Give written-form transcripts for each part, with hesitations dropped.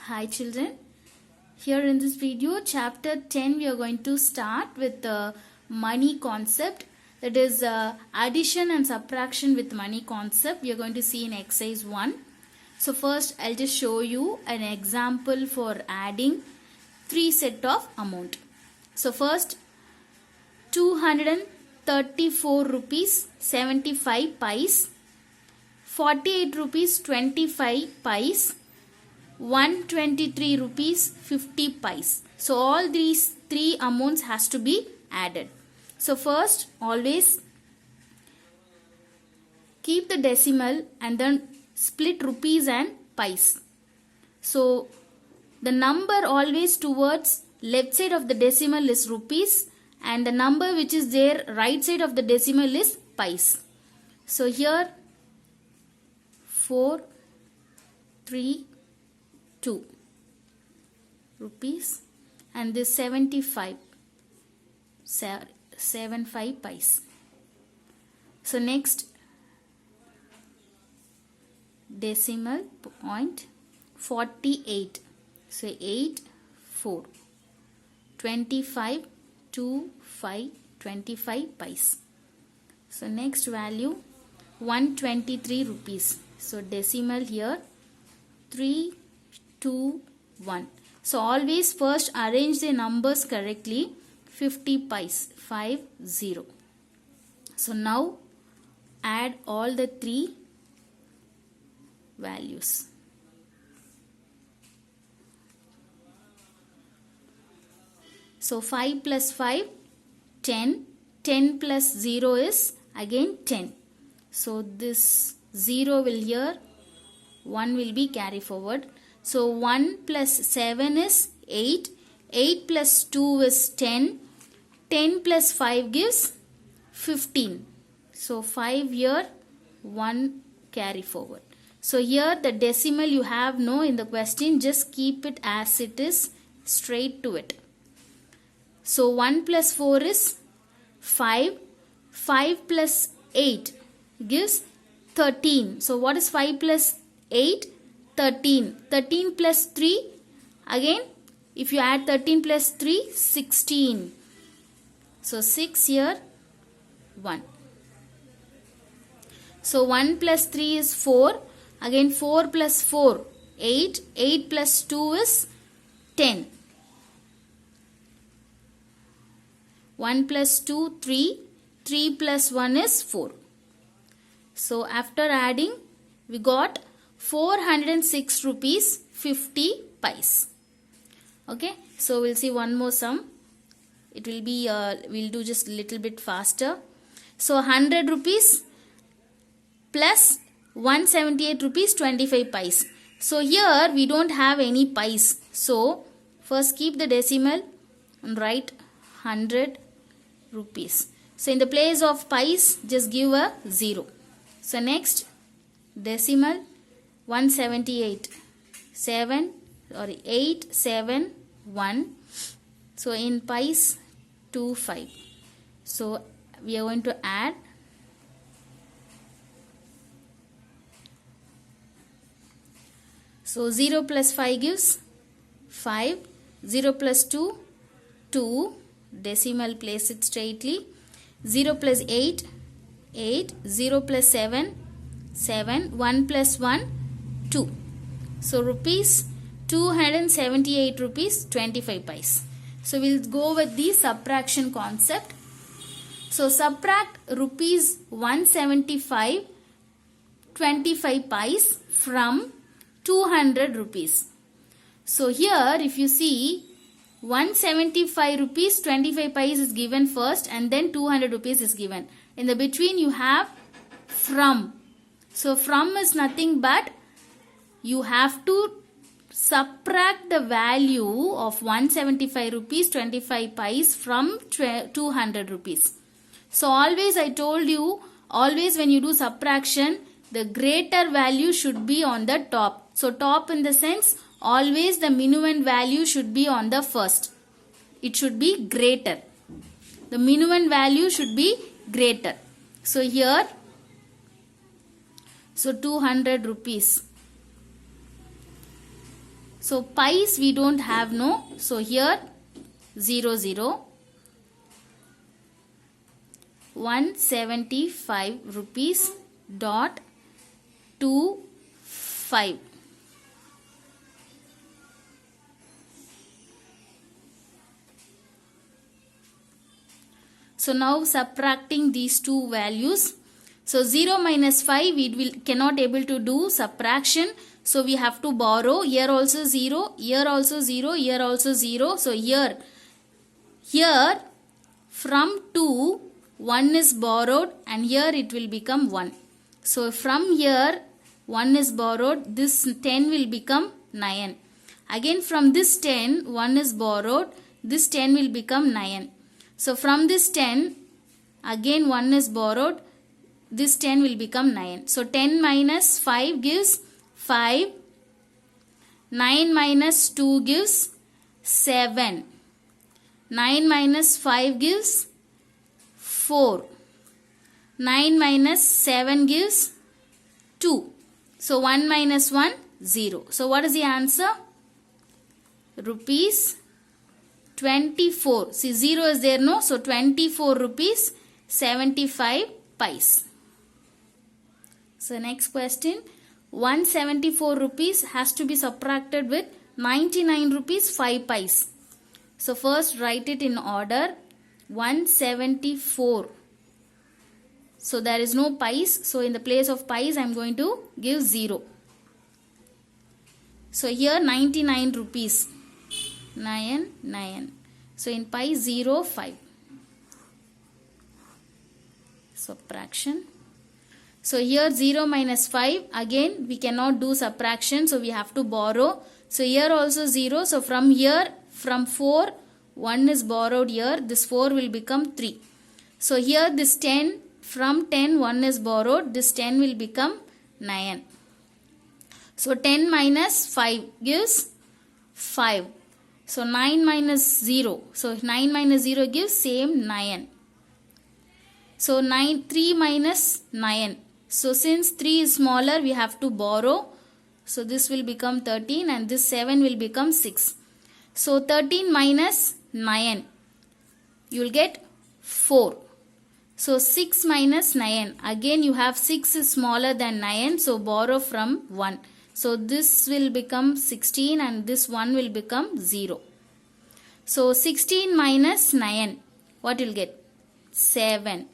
Hi children, here in this video chapter 10 we are going to start with the money concept, that is addition and subtraction with money concept. We are going to see in exercise 1. So first I'll just show you an example for adding three set of amount. So first 234 rupees 75 pice, 48 rupees 25 pice, 123 rupees 50 pice. So all these three amounts has to be added. So first always keep the decimal and then split rupees and pice. So the number always towards left side of the decimal is rupees and the number which is there right side of the decimal is pice. So here 4 3 2 rupees and this 75 pice. So next decimal point 48, so 8 4 25 2 5 25 pice. So next value 123 rupees. So decimal here 3 2 1. So always first arrange the numbers correctly. 50 pice 5 0. So now add all the three values. So 5 plus 5 10, 10 plus 0 is again 10. So this 0 will here, 1 will be carry forward. So 1 plus 7 is 8, 8 plus 2 is 10, 10 plus 5 gives 15. So 5 here, 1 carry forward. So here the decimal you have no in the question, just keep it as it is, straight to it. So 1 plus 4 is 5, 5 plus 8 gives 13. So what is 5 plus 8? 13. 13 plus 3, again if you add 13 plus 3, 16. So 6 here, 1. So 1 plus 3 is 4, again 4 plus 4, 8, 8 plus 2 is 10. 1 plus 2, 3, 3 plus 1 is 4. So after adding, we got 406 rupees 50 pice. Okay, so we'll see one more sum. It will be, we'll do just a little bit faster. So 100 rupees plus 178 rupees 25 pice. So here we don't have any pice. So first keep the decimal and write 100 rupees. So in the place of pice, just give a 0. So next decimal 178, 8 7 1. So in pice 2 5. So we are going to add. So 0 plus 5 gives 5, 0 plus 2 2, decimal place it straightly, 0 plus 8 8, 0 plus 7 7, 1 plus 1 2. So rupees 278 rupees 25 pice. So we'll go with the subtraction concept. So subtract rupees 175 25 pice from 200 rupees. So here if you see 175 rupees 25 pice is given first and then 200 rupees is given. In the between you have from. So from is nothing but you have to subtract the value of 175 rupees 25 pice from 200 rupees. So always I told you, always when you do subtraction, the greater value should be on the top. So top in the sense, always the minimum value should be on the first. It should be greater. The minimum value should be greater. So here, so 200 rupees. So pies we don't have, no. So here 0 0. 175 rupees dot 25. So now subtracting these two values. So 0 minus 5 we cannot able to do subtraction. So we have to borrow. Here also 0, here also 0, here also 0. So here from 2 1 is borrowed and here it will become 1. So from here 1 is borrowed, this 10 will become 9. Again from this 10 1 is borrowed, this 10 will become 9. So from this 10 again 1 is borrowed, this 10 will become 9. So 10 minus 5 gives 5. 9 minus 2 gives 7. 9 minus 5 gives 4. 9 minus 7 gives 2. So 1 minus 1, 0. So what is the answer? Rupees 24. See 0 is there, no? So 24 rupees 75 pies. So next question. 174 rupees has to be subtracted with 99 rupees 5 pies. So first write it in order. 174. So there is no pies. So in the place of pies I am going to give 0. So here 99 rupees. 9. So in pi 0 5. Subtraction. So here 0 minus 5. Again we cannot do subtraction. So we have to borrow. So here also 0. So from here, from 4, 1 is borrowed here. This 4 will become 3. So here this 10, from 10 1 is borrowed. This 10 will become 9. So 10 minus 5 gives 5. So 9 minus 0. So 9 minus 0 gives same 9. So 3 minus 9. So since 3 is smaller, we have to borrow. So this will become 13 and this 7 will become 6. So 13 minus 9. You will get 4. So 6 minus 9. Again you have 6 is smaller than 9. So borrow from 1. So this will become 16 and this 1 will become 0. So 16 minus 9. What you'll get? 7.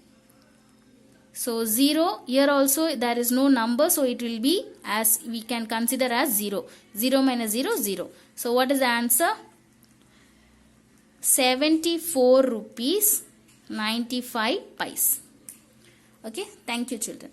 So 0, here also there is no number, so it will be as we can consider as 0. 0 minus 0, 0. So what is the answer? 74 rupees 95 pies. Okay, thank you children.